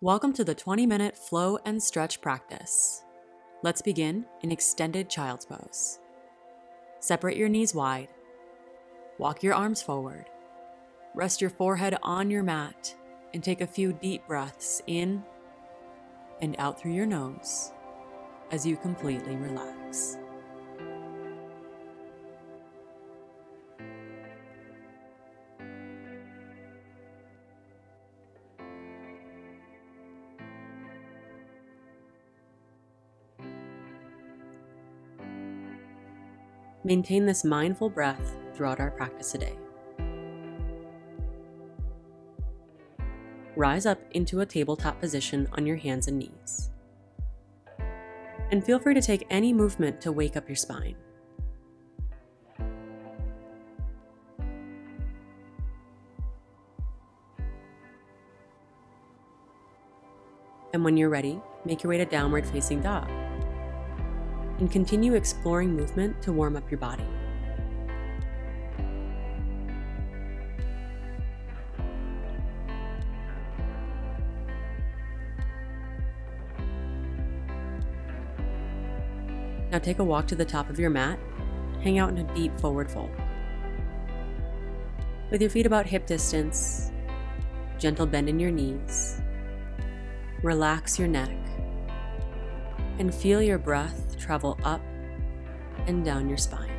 Welcome to the 20-minute flow and stretch practice. Let's begin in extended child's pose. Separate your knees wide. Walk your arms forward. Rest your forehead on your mat and take a few deep breaths in and out through your nose as you completely relax. Maintain this mindful breath throughout our practice today. Rise up into a tabletop position on your hands and knees. And feel free to take any movement to wake up your spine. And when you're ready, make your way to downward facing dog. And continue exploring movement to warm up your body. Now take a walk to the top of your mat, hang out in a deep forward fold. With your feet about hip distance, gentle bend in your knees, relax your neck, and feel your breath travel up and down your spine.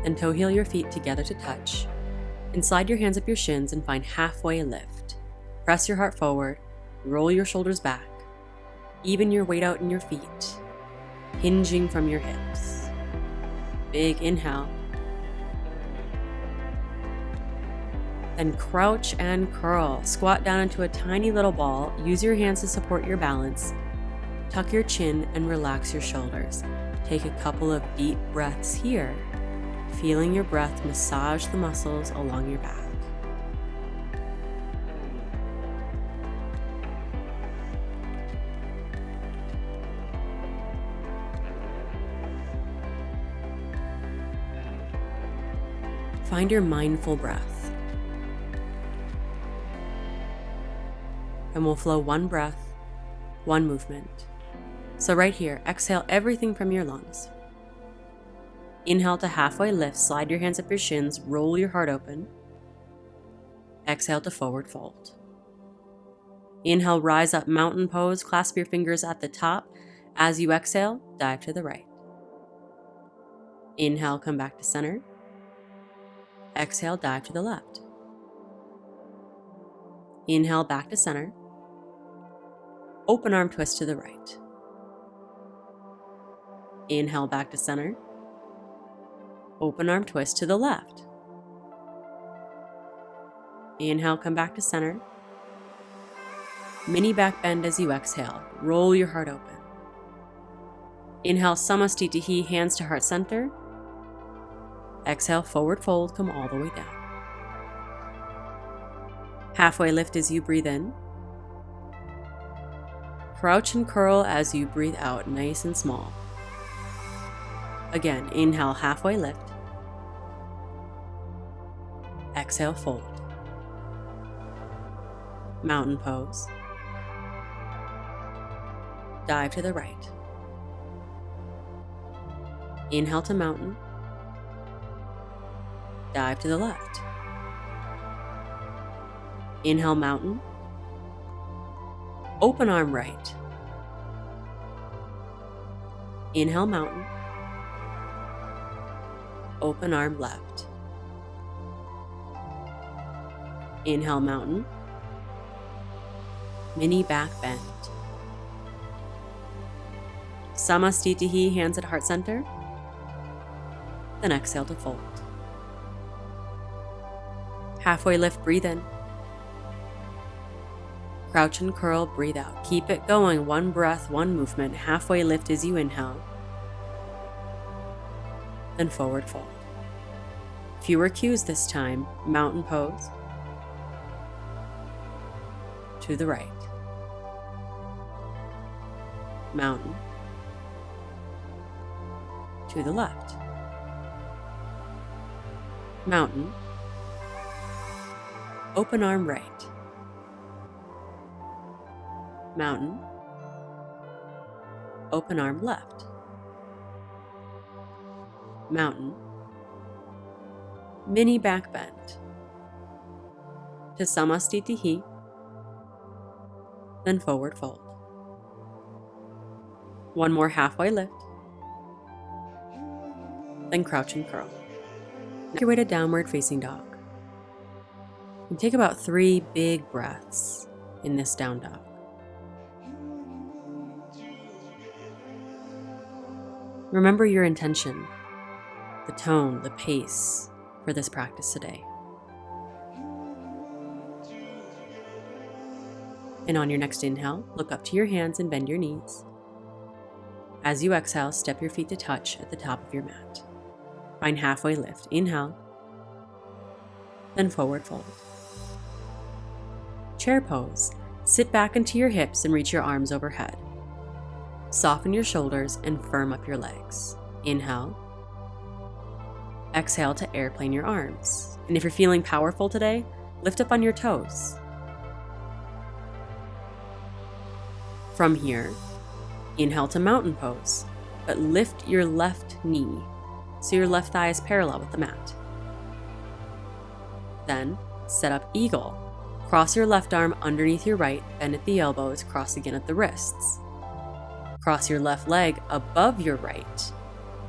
Then toe heel your feet together to touch, and slide your hands up your shins and find halfway lift. Press your heart forward, roll your shoulders back, even your weight out in your feet, hinging from your hips. Big inhale. Then crouch and curl. Squat down into a tiny little ball. Use your hands to support your balance. Tuck your chin and relax your shoulders. Take a couple of deep breaths here, feeling your breath massage the muscles along your back. Find your mindful breath. And we'll flow one breath, one movement. So right here, exhale everything from your lungs. Inhale to halfway lift, slide your hands up your shins, roll your heart open. Exhale to forward fold. Inhale, rise up, mountain pose, clasp your fingers at the top. As you exhale, dive to the right. Inhale, come back to center. Exhale, dive to the left. Inhale, back to center. Open arm twist to the right. Inhale, back to center. Open arm twist to the left. Inhale, come back to center. Mini back bend as you exhale. Roll your heart open. Inhale, Samastitihi, hands to heart center. Exhale, forward fold, come all the way down. Halfway lift as you breathe in. Crouch and curl as you breathe out, nice and small. Again, inhale, halfway lift. Exhale, fold. Mountain pose. Dive to the right. Inhale to mountain. Dive to the left. Inhale, mountain. Open arm right. Inhale, mountain. Open arm left. Inhale, mountain. Mini back bend. Samastitihi, hands at heart center. Then exhale to fold. Halfway lift, breathe in. Crouch and curl, breathe out. Keep it going, one breath, one movement. Halfway lift as you inhale. Then forward fold. Fewer cues this time. Mountain pose. To the right. mountain, to the left, mountain, open arm right, mountain, open arm left, mountain, mini back bend, to Samastitihi, then forward fold. One more halfway lift, then crouch and curl. Make your way to downward facing dog. And take about 3 big breaths in this down dog. Remember your intention, the tone, the pace for this practice today. And on your next inhale, look up to your hands and bend your knees. As you exhale, step your feet to touch at the top of your mat. Find halfway lift. Inhale, then forward fold. Chair pose. Sit back into your hips and reach your arms overhead. Soften your shoulders and firm up your legs. Inhale. Exhale to airplane your arms. And if you're feeling powerful today, lift up on your toes. From here, inhale to mountain pose, but lift your left knee so your left thigh is parallel with the mat. Then, set up eagle. Cross your left arm underneath your right, bend at the elbows, cross again at the wrists. Cross your left leg above your right,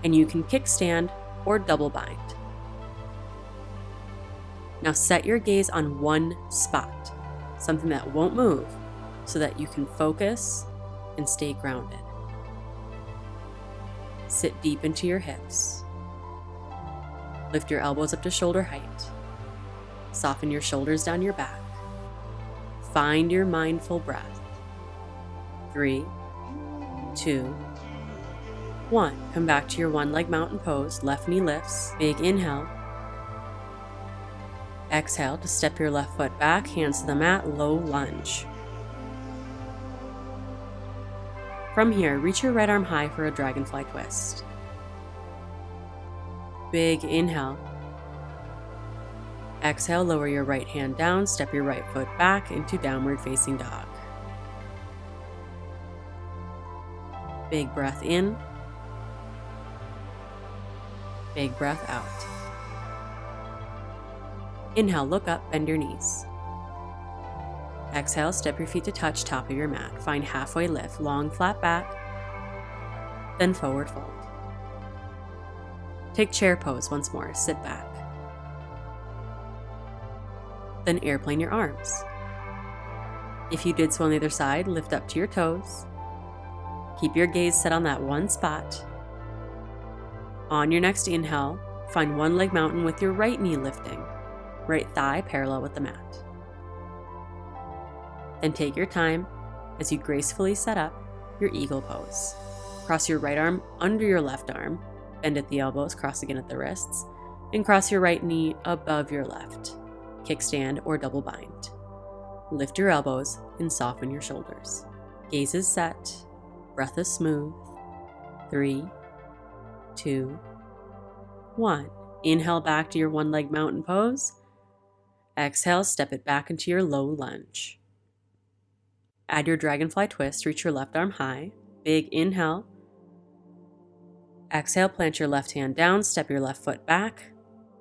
and you can kickstand or double bind. Now set your gaze on one spot, something that won't move, so that you can focus and stay grounded. Sit deep into your hips. Lift your elbows up to shoulder height. Soften your shoulders down your back. Find your mindful breath. 3, 2, 1. Come back to your one-leg mountain pose. Left knee lifts. Big inhale. Exhale to step your left foot back, hands to the mat, low lunge. From here, reach your right arm high for a dragonfly twist. Big inhale. Exhale, lower your right hand down, step your right foot back into downward facing dog. Big breath in. Big breath out. Inhale, look up, bend your knees. Exhale, step your feet to touch top of your mat. Find halfway lift, long flat back, then forward fold. Take chair pose once more, sit back. Then airplane your arms. If you did so on the other side, lift up to your toes. Keep your gaze set on that one spot. On your next inhale, find one leg mountain with your right knee lifting, right thigh parallel with the mat. Then take your time as you gracefully set up your eagle pose. Cross your right arm under your left arm, bend at the elbows, cross again at the wrists, and cross your right knee above your left. Kickstand or double bind. Lift your elbows and soften your shoulders. Gaze is set, breath is smooth. 3, 2, 1. Inhale back to your one-leg mountain pose. Exhale, step it back into your low lunge. Add your dragonfly twist, reach your left arm high. Big inhale. Exhale, plant your left hand down, step your left foot back.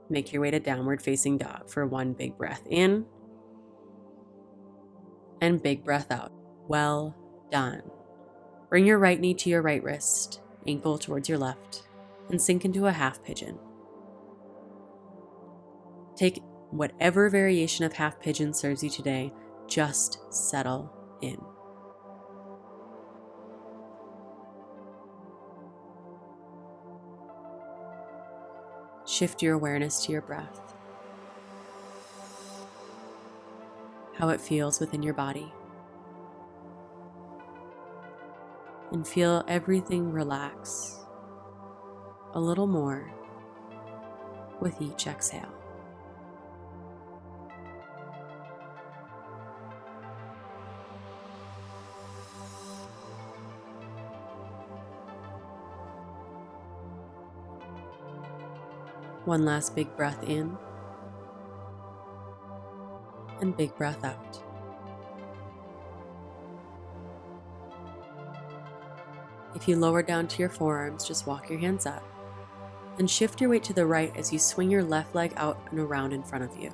Make your way to downward facing dog for one big breath in and big breath out. Well done. Bring your right knee to your right wrist, ankle towards your left, and sink into a half pigeon. Take whatever variation of half pigeon serves you today, just settle in. Shift your awareness to your breath, how it feels within your body, and feel everything relax a little more with each exhale. One last big breath in and big breath out. If you lower down to your forearms, just walk your hands up and shift your weight to the right as you swing your left leg out and around in front of you.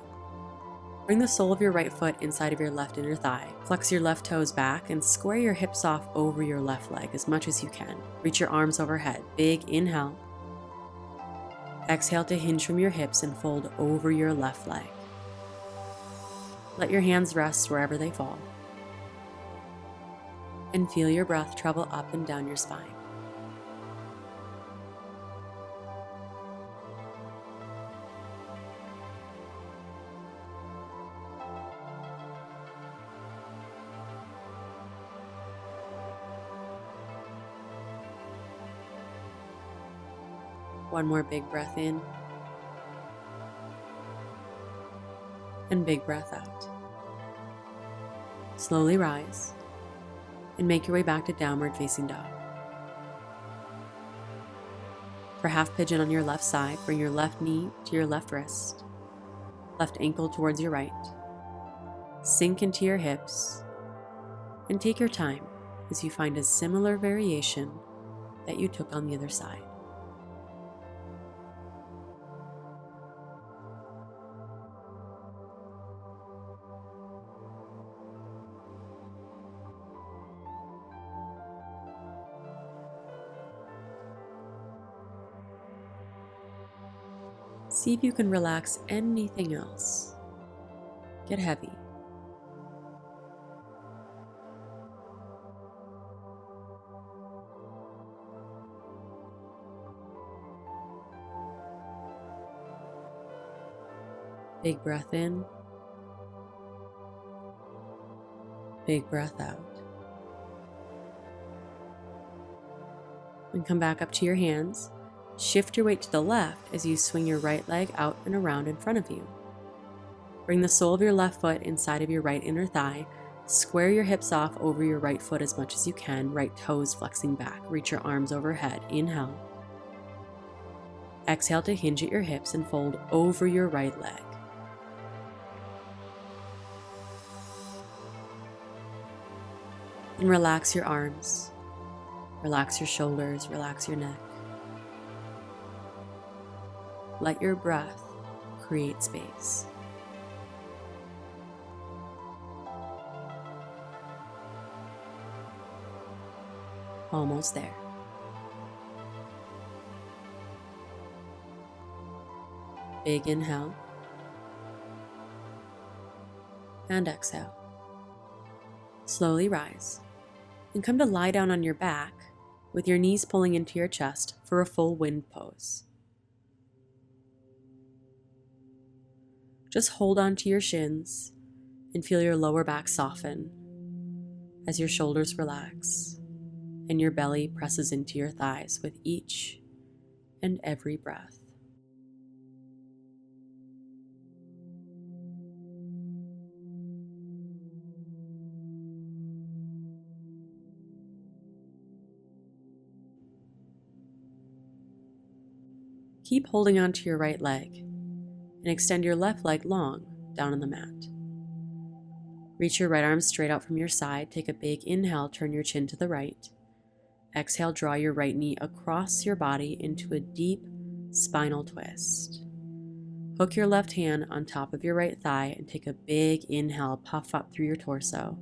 Bring the sole of your right foot inside of your left inner thigh. Flex your left toes back and square your hips off over your left leg as much as you can. Reach your arms overhead. Big inhale. Exhale to hinge from your hips and fold over your left leg. Let your hands rest wherever they fall. And feel your breath travel up and down your spine. One more big breath in and big breath out. Slowly rise and make your way back to downward facing dog. For half pigeon on your left side, bring your left knee to your left wrist, left ankle towards your right. Sink into your hips and take your time as you find a similar variation that you took on the other side. See if you can relax anything else. Get heavy. Big breath in. Big breath out. And come back up to your hands. Shift your weight to the left as you swing your right leg out and around in front of you. Bring the sole of your left foot inside of your right inner thigh. Square your hips off over your right foot as much as you can, right toes flexing back. Reach your arms overhead. Inhale. Exhale to hinge at your hips and fold over your right leg. And relax your arms. Relax your shoulders. Relax your neck. Let your breath create space. Almost there. Big inhale. And exhale. Slowly rise and come to lie down on your back with your knees pulling into your chest for a full wind pose. Just hold on to your shins and feel your lower back soften as your shoulders relax and your belly presses into your thighs with each and every breath. Keep holding on to your right leg and extend your left leg long down on the mat. Reach your right arm straight out from your side. Take a big inhale, turn your chin to the right. Exhale, draw your right knee across your body into a deep spinal twist. Hook your left hand on top of your right thigh and take a big inhale, puff up through your torso.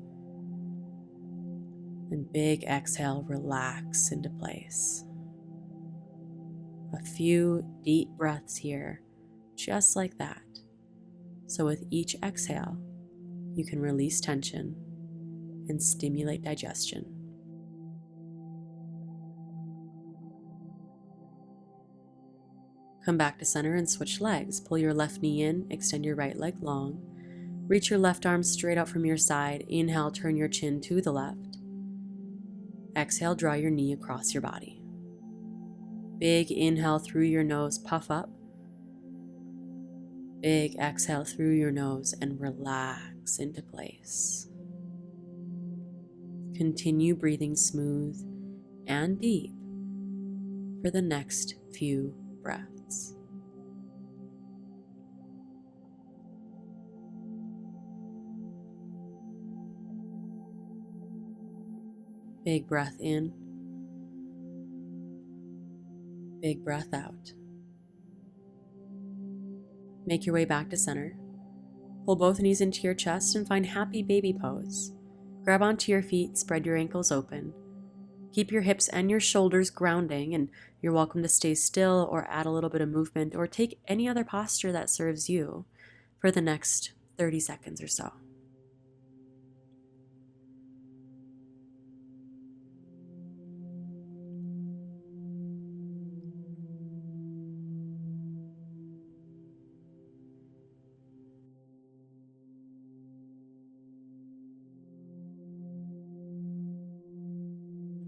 And big exhale, relax into place. A few deep breaths here, just like that. So with each exhale, you can release tension and stimulate digestion. Come back to center and switch legs. Pull your left knee in, extend your right leg long. Reach your left arm straight out from your side. Inhale, turn your chin to the left. Exhale, draw your knee across your body. Big inhale through your nose, puff up. Big exhale through your nose and relax into place. Continue breathing smooth and deep for the next few breaths. Big breath in. Big breath out. Make your way back to center. Pull both knees into your chest and find happy baby pose. Grab onto your feet, spread your ankles open. Keep your hips and your shoulders grounding, and you're welcome to stay still or add a little bit of movement or take any other posture that serves you for the next 30 seconds or so.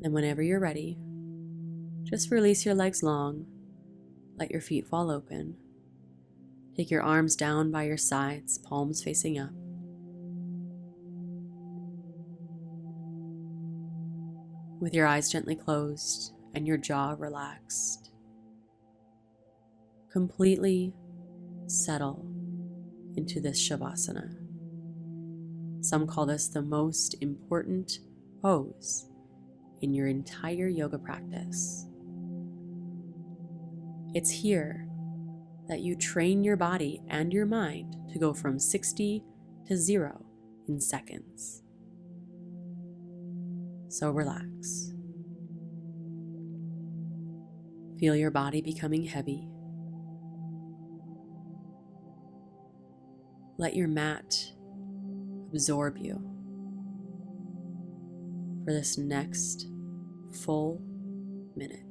And whenever you're ready, just release your legs long, let your feet fall open. Take your arms down by your sides, palms facing up. With your eyes gently closed and your jaw relaxed, completely settle into this shavasana. Some call this the most important pose in your entire yoga practice. It's here that you train your body and your mind to go from 60 to 0 in seconds. So relax. Feel your body becoming heavy. Let your mat absorb you for this next full minute.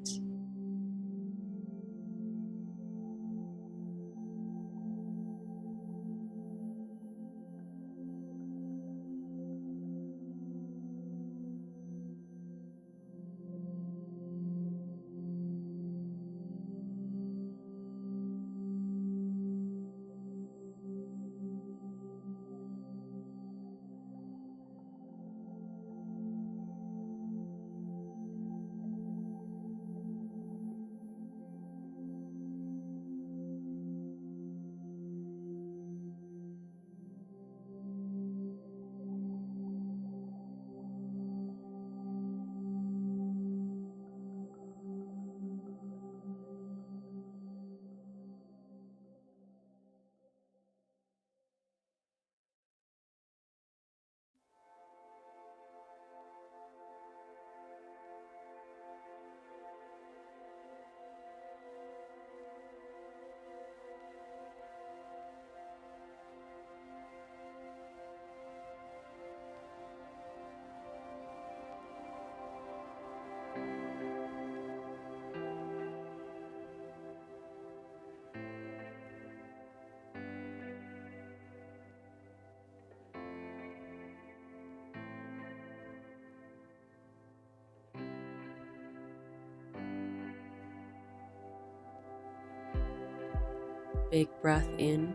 Big breath in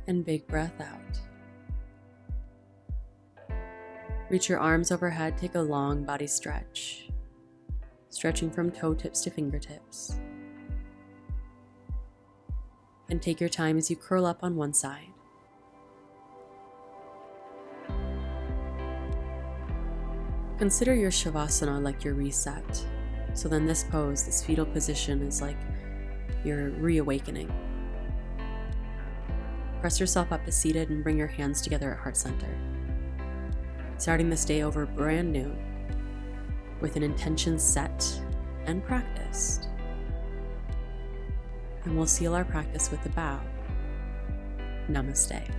and big breath out. Reach your arms overhead, take a long body stretch, stretching from toe tips to fingertips. And take your time as you curl up on one side. Consider your shavasana like your reset. So then this pose, this fetal position, is like your reawakening. Press yourself up to seated and bring your hands together at heart center. Starting this day over brand new, with an intention set and practiced. And we'll seal our practice with the bow. Namaste.